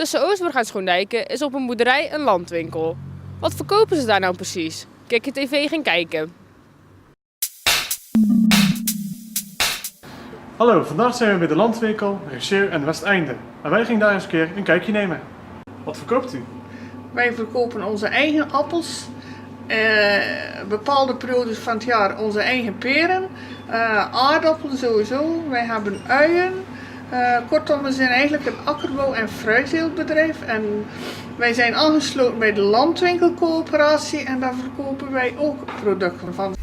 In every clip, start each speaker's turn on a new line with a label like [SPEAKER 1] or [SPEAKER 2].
[SPEAKER 1] tussen Oostburg en Schoondijken is op een boerderij een landwinkel. Wat verkopen ze daar nou precies? Kijk TV ging kijken.
[SPEAKER 2] Hallo, vandaag zijn we bij de landwinkel Recheer en Westeinde. En wij gingen daar eens een keer een kijkje nemen. Wat verkoopt u?
[SPEAKER 3] Wij verkopen onze eigen appels, bepaalde periodes van het jaar onze eigen peren, aardappelen sowieso, wij hebben uien. Kortom, we zijn eigenlijk een akkerbouw- en fruitteeltbedrijf en wij zijn aangesloten bij de landwinkelcoöperatie en daar verkopen wij ook producten van.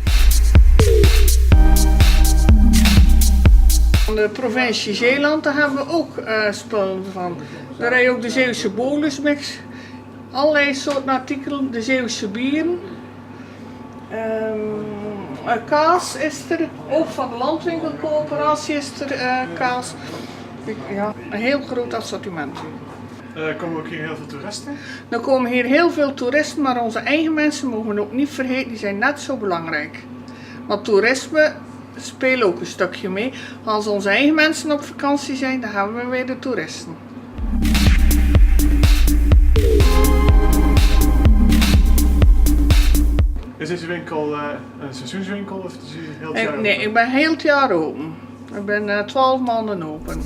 [SPEAKER 3] Van de provincie Zeeland, daar hebben we ook spullen van. Daar heb je ook de Zeeuwse bolusmix, allerlei soorten artikelen, de Zeeuwse bieren. Kaas is er, ook van de landwinkelcoöperatie is er kaas. Ja, een heel groot assortiment.
[SPEAKER 2] Komen ook hier heel veel toeristen?
[SPEAKER 3] Er komen hier heel veel toeristen, maar onze eigen mensen mogen we ook niet vergeten, die zijn net zo belangrijk. Want toerisme speelt ook een stukje mee. Als onze eigen mensen op vakantie zijn, dan hebben we weer de toeristen.
[SPEAKER 2] Is deze winkel een seizoenswinkel of is u heel het jaar
[SPEAKER 3] Nee,
[SPEAKER 2] open?
[SPEAKER 3] ik ben heel het jaar open. Ik ben 12 maanden open.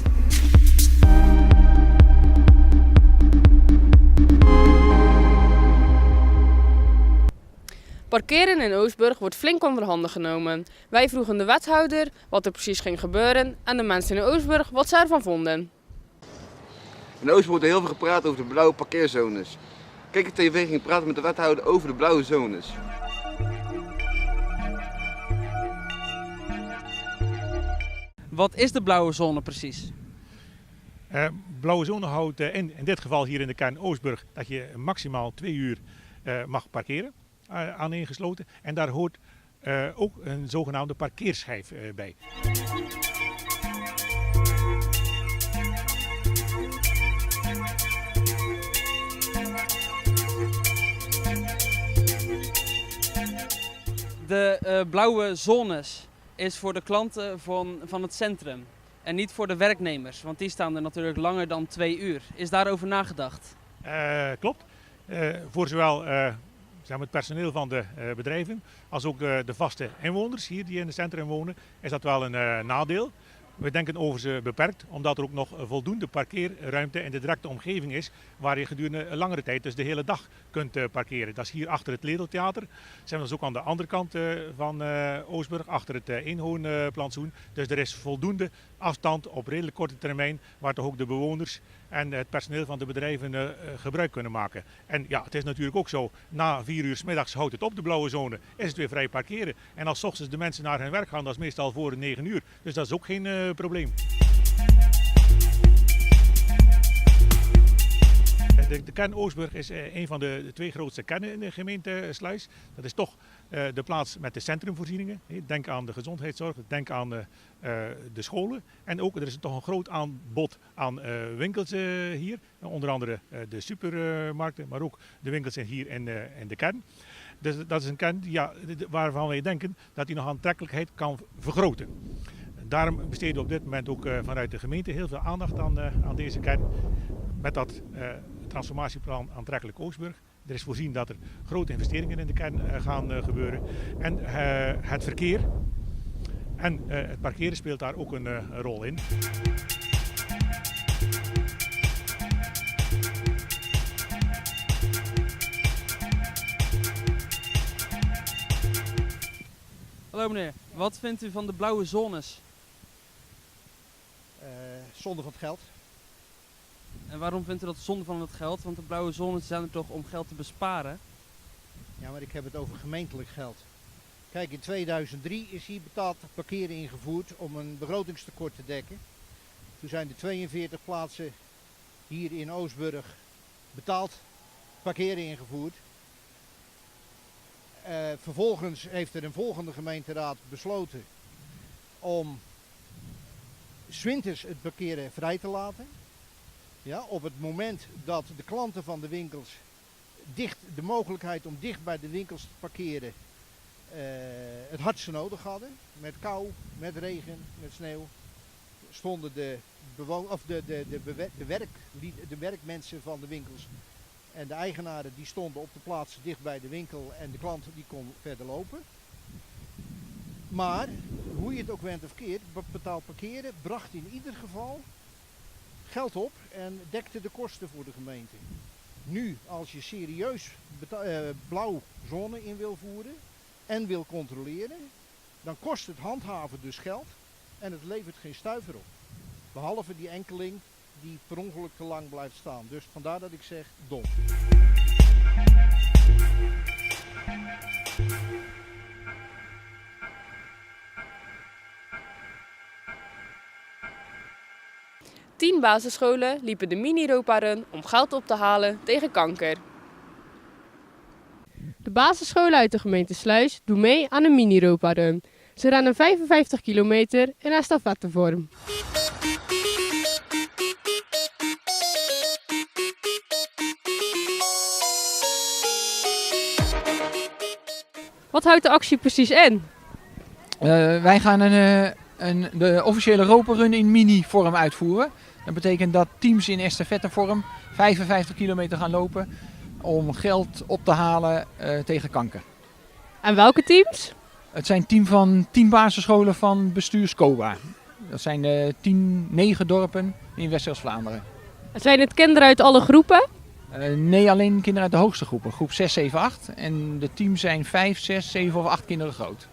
[SPEAKER 1] Parkeren in Oostburg wordt flink onder handen genomen. Wij vroegen de wethouder wat er precies ging gebeuren en de mensen in Oostburg wat ze ervan vonden.
[SPEAKER 4] In Oostburg wordt er heel veel gepraat over de blauwe parkeerzones. Kijk, TV ging praten met de wethouder over de blauwe zones.
[SPEAKER 5] Wat is de blauwe zone precies?
[SPEAKER 6] Blauwe zone houdt in dit geval hier in de kern Oostburg dat je maximaal 2 uur mag parkeren aaneengesloten. En daar hoort ook een zogenaamde parkeerschijf bij.
[SPEAKER 5] De blauwe zones is voor de klanten van het centrum en niet voor de werknemers, want die staan er natuurlijk langer dan 2 uur. Is daarover nagedacht?
[SPEAKER 6] Klopt. Voor zowel het personeel van de bedrijven als ook de vaste inwoners hier die in het centrum wonen, is dat wel een nadeel. We denken overigens beperkt, omdat er ook nog voldoende parkeerruimte in de directe omgeving is, waar je gedurende een langere tijd, dus de hele dag, kunt parkeren. Dat is hier achter het Ledeltheater. Zijn we dus ook aan de andere kant van Oostburg, achter het eenhoornplantsoen. Dus er is voldoende afstand op redelijk korte termijn, waar toch ook de bewoners en het personeel van de bedrijven gebruik kunnen maken. En ja, het is natuurlijk ook zo, na 4 uur 's middags houdt het op de blauwe zone, is het weer vrij parkeren. En als 's ochtends de mensen naar hun werk gaan, dat is meestal voor 9 uur. Dus dat is ook geen probleem. De kern Oostburg is een van de 2 grootste kernen in de gemeente Sluis. Dat is toch de plaats met de centrumvoorzieningen. Denk aan de gezondheidszorg, denk aan de scholen. En ook er is toch een groot aanbod aan winkels hier. Onder andere de supermarkten, maar ook de winkels hier in de kern. Dus dat is een kern waarvan wij denken dat die nog aantrekkelijkheid kan vergroten. Daarom besteden we op dit moment ook vanuit de gemeente heel veel aandacht aan deze kern. Met dat transformatieplan Aantrekkelijk Oostburg. Er is voorzien dat er grote investeringen in de kern gaan gebeuren. En het verkeer en het parkeren speelt daar ook een rol in.
[SPEAKER 5] Hallo meneer, wat vindt u van de blauwe zones?
[SPEAKER 7] Zonde van het geld.
[SPEAKER 5] En waarom vindt u dat zonde van het geld? Want de blauwe zones zijn er toch om geld te besparen?
[SPEAKER 7] Ja, maar ik heb het over gemeentelijk geld. Kijk, in 2003 is hier betaald parkeren ingevoerd om een begrotingstekort te dekken. Toen zijn er 42 plaatsen hier in Oostburg betaald parkeren ingevoerd. Vervolgens heeft er een volgende gemeenteraad besloten om 's winters het parkeren vrij te laten. Ja, op het moment dat de klanten van de winkels de mogelijkheid om dicht bij de winkels te parkeren het hardste nodig hadden. Met kou, met regen, met sneeuw. stonden de werkmensen van de winkels en de eigenaren die stonden op de plaats dicht bij de winkel en de klant die kon verder lopen. Maar hoe je het ook went of keert, betaald parkeren bracht in ieder geval geld op en dekte de kosten voor de gemeente. Nu, als je serieus blauw zone in wil voeren en wil controleren, dan kost het handhaven dus geld en het levert geen stuiver op. Behalve die enkeling die per ongeluk te lang blijft staan. Dus vandaar dat ik zeg dom.
[SPEAKER 1] Tien basisscholen liepen de mini-Europa-run om geld op te halen tegen kanker. De basisscholen uit de gemeente Sluis doen mee aan een mini-Europa-run. Ze rennen 55 kilometer in estafettevorm. Wat houdt de actie precies in?
[SPEAKER 8] Wij gaan de officiële Europa-run in mini-vorm uitvoeren. Dat betekent dat teams in estafettevorm 55 kilometer gaan lopen om geld op te halen tegen kanker.
[SPEAKER 1] En welke teams?
[SPEAKER 8] Het zijn team van 10 basisscholen van bestuur SCOBA. Dat zijn 9 dorpen in West-Vlaanderen.
[SPEAKER 1] Zijn het kinderen uit alle groepen?
[SPEAKER 8] Nee, alleen kinderen uit de hoogste groepen. Groep 6, 7, 8. En de teams zijn 5, 6, 7 of 8 kinderen groot.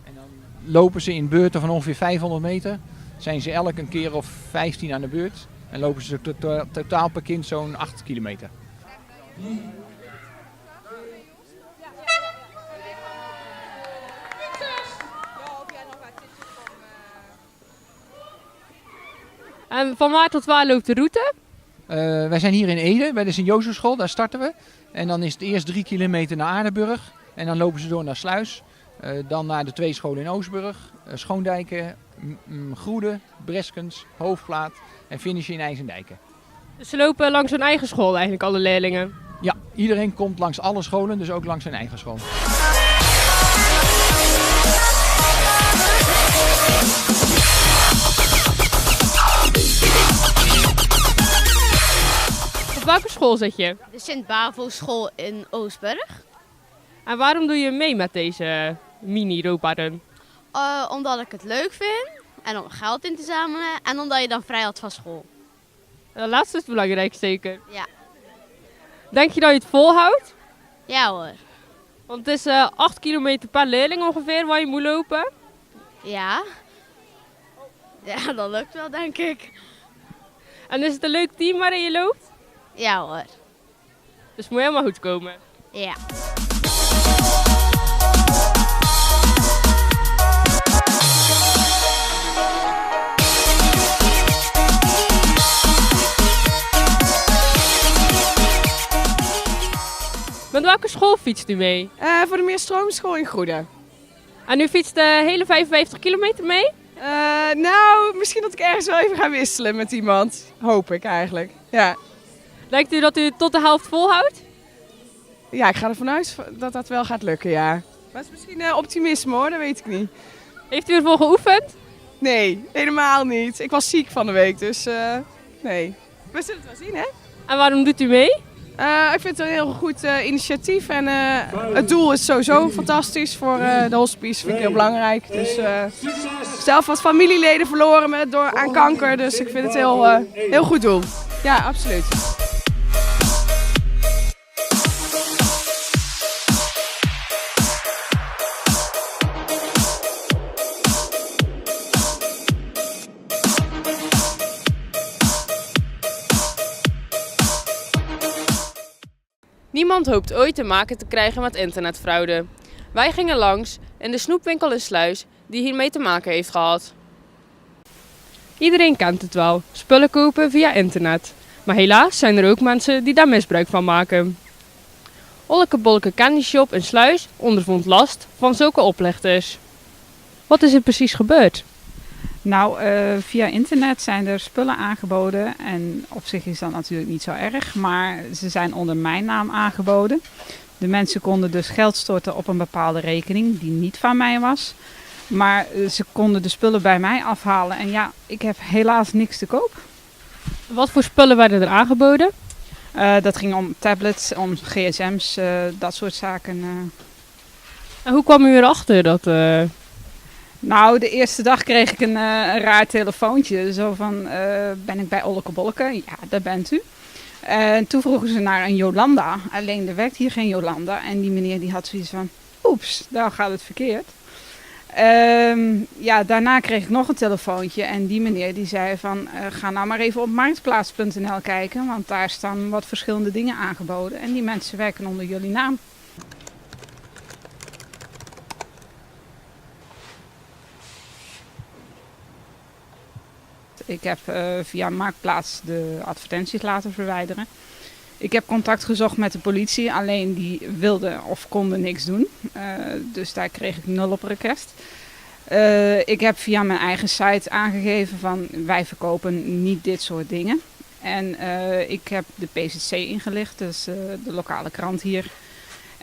[SPEAKER 8] En dan lopen ze in beurten van ongeveer 500 meter. Zijn ze elk een keer of 15 aan de beurt. En lopen ze totaal per kind zo'n 8 kilometer.
[SPEAKER 1] En van waar tot waar loopt de route?
[SPEAKER 8] Wij zijn hier in Ede, bij de Sint-Jozefschool, daar starten we. En dan is het eerst 3 kilometer naar Aardenburg. En dan lopen ze door naar Sluis. Dan naar de 2 scholen in Oostburg, Schoondijken, Groede, Breskens, Hoofdplaat en finishen in IJsendijken.
[SPEAKER 1] Dus ze lopen langs hun eigen school eigenlijk, alle leerlingen?
[SPEAKER 8] Ja, iedereen komt langs alle scholen, dus ook langs zijn eigen school.
[SPEAKER 1] Op welke school zit je?
[SPEAKER 9] De Sint-Bavo-school in Oostburg.
[SPEAKER 1] En waarom doe je mee met deze mini-Europa-run?
[SPEAKER 9] Omdat ik het leuk vind en om geld in te zamelen en omdat je dan vrij had van school.
[SPEAKER 1] Dat laatste is belangrijk zeker.
[SPEAKER 9] Ja.
[SPEAKER 1] Denk je dat je het volhoudt?
[SPEAKER 9] Ja hoor.
[SPEAKER 1] Want het is 8 kilometer per leerling ongeveer waar je moet lopen.
[SPEAKER 9] Ja. Ja, dat lukt wel denk ik.
[SPEAKER 1] En is het een leuk team waarin je loopt?
[SPEAKER 9] Ja hoor.
[SPEAKER 1] Dus het moet helemaal goed komen.
[SPEAKER 9] Ja.
[SPEAKER 1] Met welke school fietst u mee?
[SPEAKER 10] Voor de Meerstroomschool in Groede.
[SPEAKER 1] En u fietst de hele 55 kilometer mee?
[SPEAKER 10] Nou, misschien dat ik ergens wel even ga wisselen met iemand. Hoop ik eigenlijk. Ja.
[SPEAKER 1] Denkt u dat u het tot de helft volhoudt?
[SPEAKER 10] Ja, ik ga ervan uit dat dat wel gaat lukken, ja. Maar het is misschien optimisme hoor, dat weet ik niet.
[SPEAKER 1] Heeft u ervoor geoefend?
[SPEAKER 10] Nee, helemaal niet. Ik was ziek van de week, dus nee. We zullen het wel zien, hè?
[SPEAKER 1] En waarom doet u mee?
[SPEAKER 10] Ik vind het een heel goed initiatief en het doel is sowieso fantastisch voor de hospice, vind ik heel belangrijk. Dus zelf wat familieleden verloren aan kanker, dus ik vind het heel goed doel. Ja, absoluut.
[SPEAKER 1] Niemand hoopt ooit te maken te krijgen met internetfraude. Wij gingen langs in de snoepwinkel in Sluis die hiermee te maken heeft gehad. Iedereen kent het wel, spullen kopen via internet. Maar helaas zijn er ook mensen die daar misbruik van maken. Olleke Bolleke Candy Shop in Sluis ondervond last van zulke oplichters. Wat is er precies gebeurd?
[SPEAKER 11] Nou, via internet zijn er spullen aangeboden en op zich is dat natuurlijk niet zo erg, maar ze zijn onder mijn naam aangeboden. De mensen konden dus geld storten op een bepaalde rekening die niet van mij was. Maar ze konden de spullen bij mij afhalen. En ja, ik heb helaas niks te koop.
[SPEAKER 1] Wat voor spullen werden er aangeboden?
[SPEAKER 11] Dat ging om tablets, om gsm's, dat soort zaken.
[SPEAKER 1] En hoe kwam u erachter dat...
[SPEAKER 11] Nou, de eerste dag kreeg ik een raar telefoontje. Zo van, ben ik bij Olleke Bolleke? Ja, daar bent u. En toen vroegen ze naar een Jolanda. Alleen er werkt hier geen Jolanda. En die meneer die had zoiets van, oeps, daar gaat het verkeerd. Ja, daarna kreeg ik nog een telefoontje. En die meneer die zei van, ga nou maar even op marktplaats.nl kijken. Want daar staan wat verschillende dingen aangeboden. En die mensen werken onder jullie naam. Ik heb via Marktplaats de advertenties laten verwijderen. Ik heb contact gezocht met de politie, alleen die wilden of konden niks doen. Dus daar kreeg ik 0 op request. Ik heb via mijn eigen site aangegeven van wij verkopen niet dit soort dingen. En ik heb de PZC ingelicht, dus de lokale krant hier.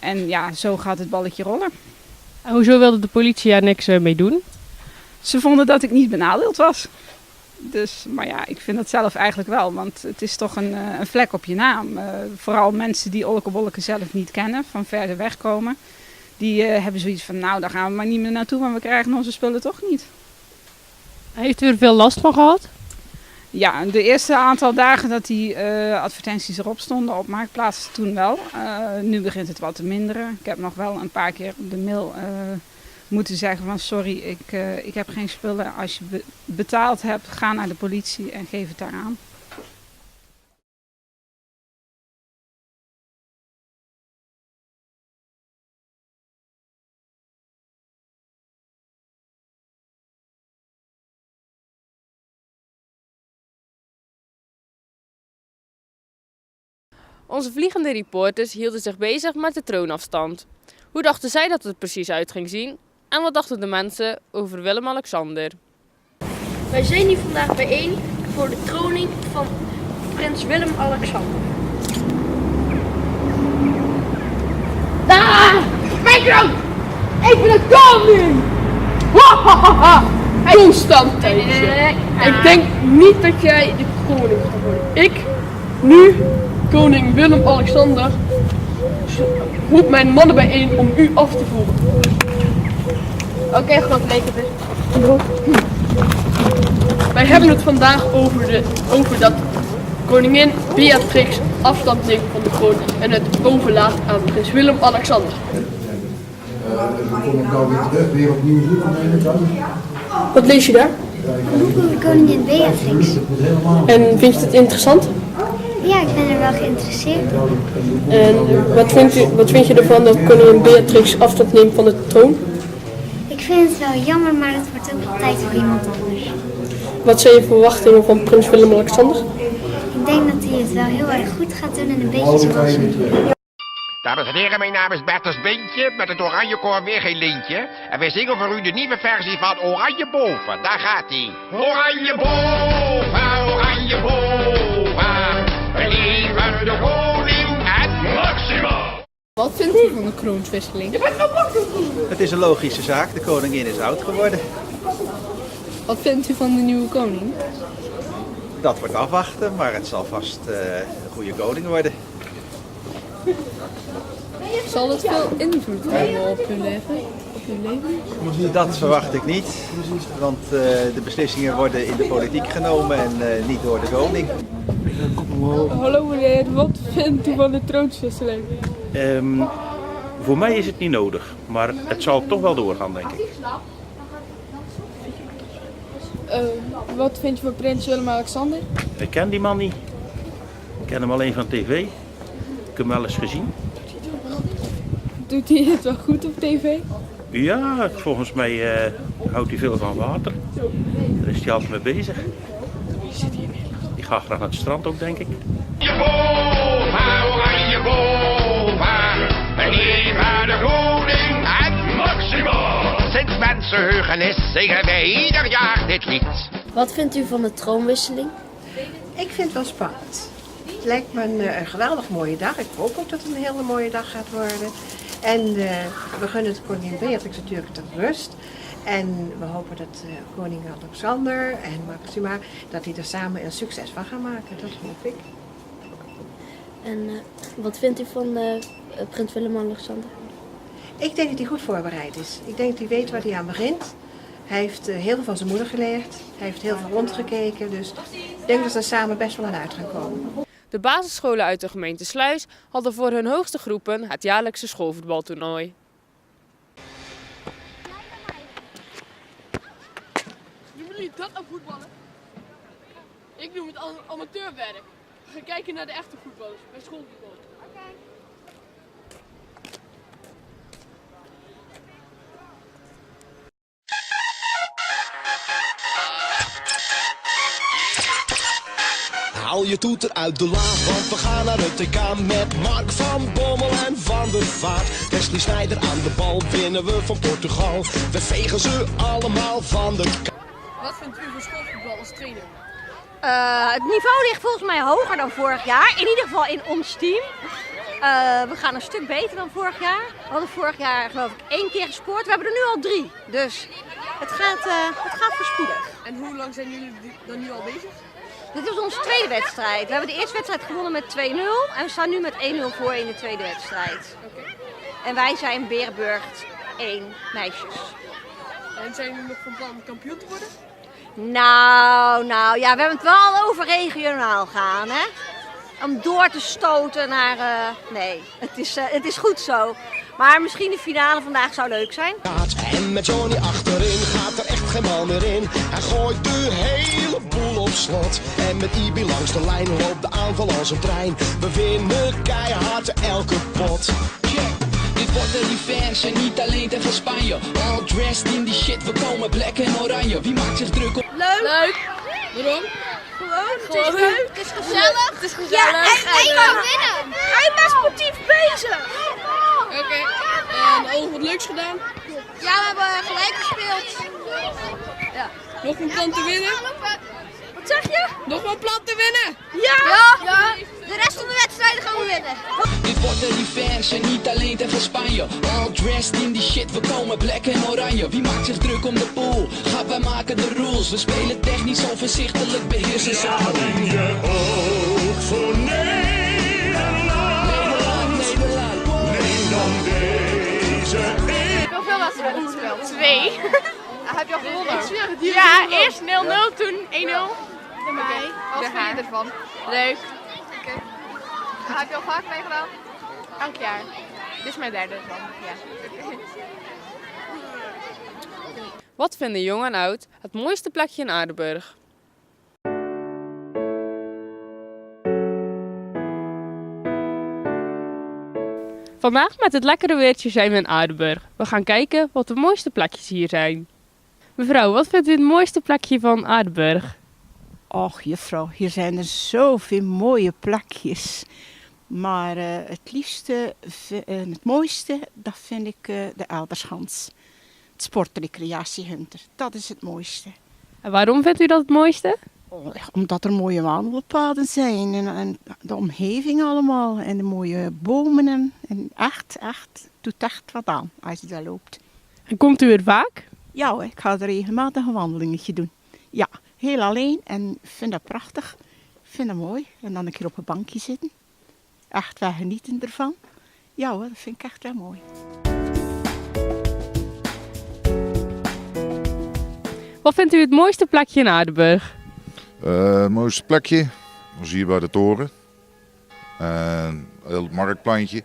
[SPEAKER 11] En ja, zo gaat het balletje rollen.
[SPEAKER 1] En hoezo wilde de politie daar niks mee doen?
[SPEAKER 11] Ze vonden dat ik niet benadeeld was. Dus, maar ja, ik vind dat zelf eigenlijk wel, want het is toch een vlek op je naam. Vooral mensen die Olleke Bolleke zelf niet kennen, van verder weg komen. Die hebben zoiets van, nou daar gaan we maar niet meer naartoe, want we krijgen onze spullen toch niet.
[SPEAKER 1] Heeft u er veel last van gehad?
[SPEAKER 11] Ja, de eerste aantal dagen dat die advertenties erop stonden op Marktplaats, toen wel. Nu begint het wat te minderen. Ik heb nog wel een paar keer op de mail moeten zeggen van sorry, ik heb geen spullen. Als je betaald hebt, ga naar de politie en geef het daar aan.
[SPEAKER 1] Onze vliegende reporters hielden zich bezig met de troonafstand. Hoe dachten zij dat het precies uit ging zien? En wat dachten de mensen over Willem-Alexander?
[SPEAKER 12] Wij zijn hier vandaag bijeen voor de troning van prins Willem-Alexander.
[SPEAKER 13] Daar! Mijn kroon! Ik ben de koning! Constantijntje. Ik denk niet dat jij de koning gaat worden. Ik, nu, koning Willem-Alexander, roep mijn mannen bijeen om u af te voeren.
[SPEAKER 12] Oké, grootlekende.
[SPEAKER 13] Wij hebben het vandaag over dat koningin Beatrix afstand neemt van de kroon en het overlaat aan prins Willem-Alexander.
[SPEAKER 14] Dan kom ik nou weer terug, weer opnieuw zoeken.
[SPEAKER 13] Wat lees je daar?
[SPEAKER 15] Een boek over koningin Beatrix.
[SPEAKER 13] En vind je het interessant?
[SPEAKER 15] Ja, ik ben er wel geïnteresseerd in.
[SPEAKER 13] En wat vind je ervan dat koningin Beatrix afstand neemt van de troon?
[SPEAKER 15] Ik vind het wel jammer, maar het wordt ook wel tijd voor iemand anders.
[SPEAKER 13] Wat zijn je verwachtingen van prins Willem-Alexander?
[SPEAKER 15] Ik denk dat hij het wel heel erg goed gaat doen en een beetje zoals we doen.
[SPEAKER 16] Dames en heren, mijn naam is Bertus Bintje, met het Oranje Koor weer geen lintje. En wij zingen voor u de nieuwe versie van Oranje Boven. Daar gaat hij. Oranje Boven, Oranje Boven, we leven de koning en Maxima.
[SPEAKER 10] Wat vindt u van de kroonswisseling?
[SPEAKER 17] Het is een logische zaak, de koningin is oud geworden.
[SPEAKER 10] Wat vindt u van de nieuwe koning?
[SPEAKER 17] Dat wordt afwachten, maar het zal vast een goede koning worden.
[SPEAKER 10] Zal dat veel invloed hebben op uw leven?
[SPEAKER 17] Dat verwacht ik niet, want de beslissingen worden in de politiek genomen en niet door de koning.
[SPEAKER 10] Hallo meneer, wat vindt u van de troonswisseling?
[SPEAKER 18] Voor mij is het niet nodig, maar het zal toch wel doorgaan, denk ik.
[SPEAKER 10] Wat vind je van prins Willem-Alexander?
[SPEAKER 18] Ik ken die man niet. Ik ken hem alleen van tv. Ik heb hem wel eens gezien.
[SPEAKER 10] Doet hij het wel goed op tv?
[SPEAKER 18] Ja, volgens mij houdt hij veel van water. Daar is hij altijd mee bezig. Die gaat graag naar het strand ook, denk ik.
[SPEAKER 16] Oranje Boven, we leven de koning en Maxima. Sinds mensenheugenis zingen wij ieder jaar dit lied.
[SPEAKER 12] Wat vindt u van de troonwisseling?
[SPEAKER 19] Ik vind het wel spannend. Het lijkt me een geweldig mooie dag. Ik hoop ook dat het een hele mooie dag gaat worden. En we gunnen de koningin Beatrix natuurlijk tot rust. En we hopen dat koning Alexander en Maxima, dat die er samen een succes van gaan maken. Dat hoop ik.
[SPEAKER 12] En wat vindt u van prins Willem-Alexander?
[SPEAKER 19] Ik denk dat hij goed voorbereid is. Ik denk dat hij weet waar hij aan begint. Hij heeft heel veel van zijn moeder geleerd. Hij heeft heel veel rondgekeken. Dus ik denk dat ze er samen best wel aan uit gaan komen.
[SPEAKER 1] De basisscholen uit de gemeente Sluis hadden voor hun hoogste groepen het jaarlijkse schoolvoetbaltoernooi.
[SPEAKER 13] Noemen jullie dat aan voetballen? Ik noem het amateurwerk. We gaan kijken naar de echte voetballers bij schoolvoetbal.
[SPEAKER 20] Haal je toeter uit de laag, want we gaan naar het TK met Mark van Bommel en Van der Vaart. Wesley Sneijder aan de bal, winnen we van Portugal. We vegen ze allemaal van de
[SPEAKER 13] Wat vindt u van schoolvoetbal als trainer?
[SPEAKER 21] Het niveau ligt volgens mij hoger dan vorig jaar. In ieder geval in ons team. We gaan een stuk beter dan vorig jaar. We hadden vorig jaar geloof ik 1 keer gescoord. We hebben er nu al 3. Dus het gaat voorspoedig.
[SPEAKER 13] En hoe lang zijn jullie dan nu al bezig?
[SPEAKER 21] Dit is onze tweede wedstrijd. We hebben de eerste wedstrijd gewonnen met 2-0. En we staan nu met 1-0 voor in de tweede wedstrijd.
[SPEAKER 13] Okay.
[SPEAKER 21] En wij zijn Berenburgt 1 meisjes.
[SPEAKER 13] En zijn jullie nog van plan kampioen te worden?
[SPEAKER 21] Nou, ja, we hebben het wel al over regionaal gaan, hè? Om door te stoten naar... nee, het is goed zo. Maar misschien de finale vandaag zou leuk zijn.
[SPEAKER 20] En met Johnny achterin gaat er echt geen bal meer in. Hij gooit de hele boel op slot. En met Ibi langs de lijn loopt de aanval als een trein. We winnen keihard elke pot.
[SPEAKER 22] Dit wordt de revanche en niet alleen tegen Spanje. All dressed in die shit, we komen black en oranje. Wie maakt zich druk op?
[SPEAKER 13] Leuk! Waarom?
[SPEAKER 21] Gewoon, het is leuk, het is gezellig.
[SPEAKER 13] Het is gezellig.
[SPEAKER 21] Ja, en je kan winnen. Hij was sportief bezig.
[SPEAKER 13] Oké. En al wat leuks gedaan?
[SPEAKER 21] Ja, we hebben gelijk gespeeld. Ja.
[SPEAKER 13] Nog een plan te winnen?
[SPEAKER 21] Wat zeg je?
[SPEAKER 13] Nog een plan te winnen?
[SPEAKER 21] Ja. De rest van de wedstrijden gaan we winnen.
[SPEAKER 22] Dit wordt de revanche en niet alleen tegen Spanje. All dressed in die shit, we komen black en oranje. Wie maakt zich druk om de pool? Gaat wij maken de rules. We spelen technisch overzichtelijk, beheersen ze.
[SPEAKER 20] Alleen je oog voor Nederland. Neem dan deze in.
[SPEAKER 1] Hoeveel wedstrijden gespeeld? 2. Heb je al gewonnen?
[SPEAKER 13] Ja,
[SPEAKER 1] Ja, eerst 0-0, toen 1-0.
[SPEAKER 13] Oké. Wat vind je ervan?
[SPEAKER 1] Leuk.
[SPEAKER 13] Oké. Heb je al vaak meegedaan?
[SPEAKER 1] Elk jaar. Dit is mijn derde van. Ja. Wat vinden jong en oud het mooiste plekje in Aardenburg? Vandaag met het lekkere weertje zijn we in Aardenburg. We gaan kijken wat de mooiste plekjes hier zijn. Mevrouw, wat vindt u het mooiste plekje van Aardenburg?
[SPEAKER 23] Och juffrouw, hier zijn er zoveel mooie plekjes. Maar het liefste en het mooiste, dat vind ik de Elderschans. Het sportrecreatiehunter, dat is het mooiste.
[SPEAKER 1] En waarom vindt u dat het mooiste?
[SPEAKER 23] Omdat er mooie wandelpaden zijn en de omgeving allemaal. En de mooie bomen en echt, doet echt wat aan als je daar loopt.
[SPEAKER 1] En komt u er vaak?
[SPEAKER 23] Ja hoor, ik ga er regelmatig een wandelingetje doen. Ja, heel alleen en vind dat prachtig. Ik vind dat mooi. En dan een keer op een bankje zitten. Echt wel genieten ervan. Ja hoor, dat vind ik echt wel mooi.
[SPEAKER 1] Wat vindt u het mooiste plekje in Aardenburg?
[SPEAKER 24] Het mooiste plekje was hier bij de toren. Heel het marktpleintje.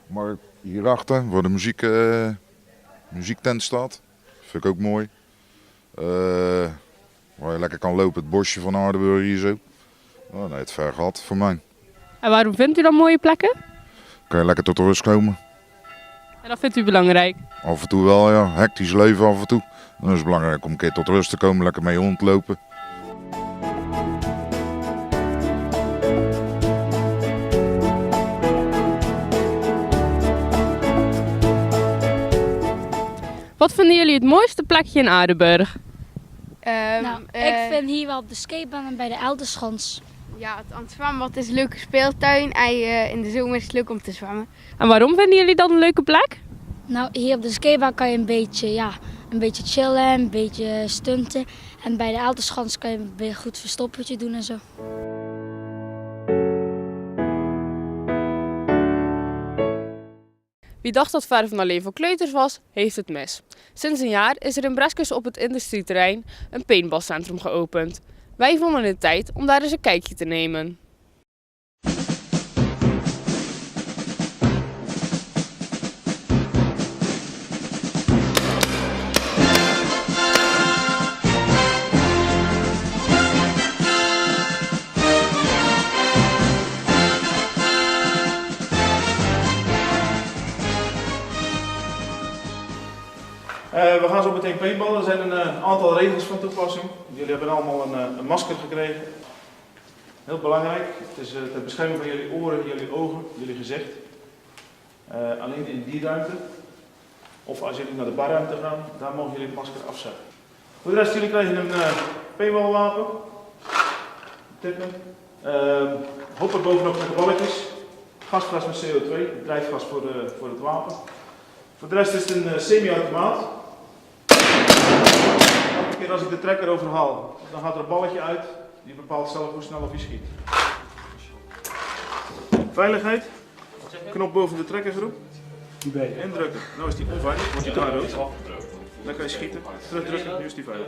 [SPEAKER 24] Maar hierachter, waar de muziektent staat. Vind ik ook mooi. Waar je lekker kan lopen, het bosje van Aardenburg hier zo. Oh, nee, het ver gehad voor mij.
[SPEAKER 1] En waarom vindt u dan mooie plekken?
[SPEAKER 24] Kan je lekker tot rust komen.
[SPEAKER 1] En dat vindt u belangrijk?
[SPEAKER 24] Af en toe wel, ja. Hectisch leven af en toe. Dan is het belangrijk om een keer tot rust te komen, lekker mee rondlopen.
[SPEAKER 1] Wat vinden jullie het mooiste plekje in Aardenburg?
[SPEAKER 25] Ik vind hier wel de skatebaan bij de Elderschans.
[SPEAKER 26] Ja, het zwembad is een leuke speeltuin en in de zomer is het leuk om te zwemmen.
[SPEAKER 1] En waarom vinden jullie dat een leuke plek?
[SPEAKER 25] Nou, hier op de skatebaan kan je een beetje een beetje chillen, een beetje stunten. En bij de Aalderschans kan je weer goed verstoppertje doen en zo.
[SPEAKER 1] Wie dacht dat verven alleen voor kleuters was, heeft het mis. Sinds een jaar is er in Breskes op het industrieterrein een paintballcentrum geopend. Wij vonden het tijd om daar eens een kijkje te nemen.
[SPEAKER 2] We gaan zo meteen paintballen. Er zijn een aantal regels van toepassing. Jullie hebben allemaal een masker gekregen. Heel belangrijk. Het is ter bescherming van jullie oren, jullie ogen, jullie gezicht. Alleen in die ruimte. Of als jullie naar de barruimte gaan, daar mogen jullie het masker afzetten. Voor de rest, jullie krijgen een paintballwapen. Tippen. Hopper bovenop met de balletjes. Gasfles met CO2, drijfgas voor het wapen. Voor de rest is het een semi-automaat. Elke keer als ik de trekker overhaal, dan gaat er een balletje uit. Die bepaalt zelf hoe snel of je schiet. Veiligheid. Knop boven de trekkergroep. Indrukken. Nou is die onveilig, wordt die daar rood. Dan kan je schieten. Terugdrukken, nu is die veilig.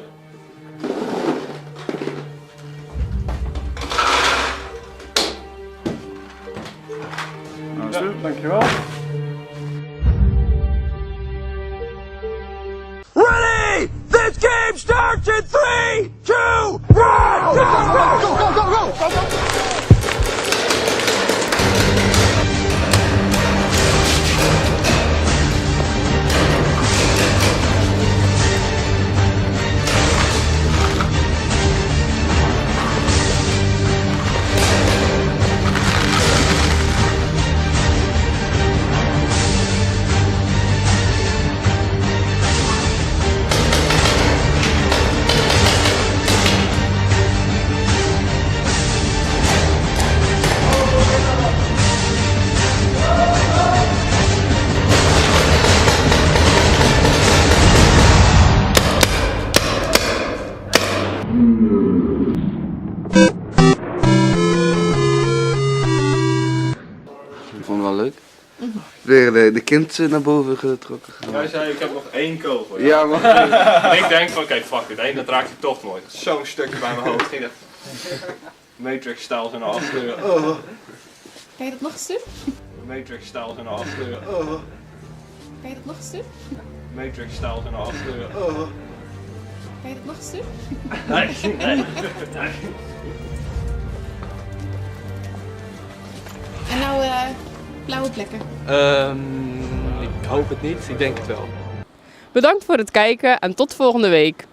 [SPEAKER 2] Nou is het. Ja, dankjewel.
[SPEAKER 20] Ready! This game starts in 3, 2, 1! Go, go, go, go, go, go, go, go!
[SPEAKER 3] Ik vond het wel leuk. Weer de kind naar boven getrokken.
[SPEAKER 4] Jij zei, ik heb nog 1 kogel.
[SPEAKER 3] Ja, man.
[SPEAKER 4] En ik denk van, kijk, fuck it, dat raakt hij toch nooit. Zo'n stukje bij mijn hoofd ging het. Matrix-stijl zo naar achteren.
[SPEAKER 5] Kan je dat nog een stuk?
[SPEAKER 4] Matrix-stijl zo naar achteren.
[SPEAKER 5] Kan je dat nog een stuk?
[SPEAKER 4] Matrix-stijl zo naar achteren.
[SPEAKER 5] Kan je dat nog een stuk?
[SPEAKER 4] Nee.
[SPEAKER 5] En nou blauwe plekken.
[SPEAKER 6] Ik hoop het niet, ik denk het wel.
[SPEAKER 1] Bedankt voor het kijken en tot volgende week.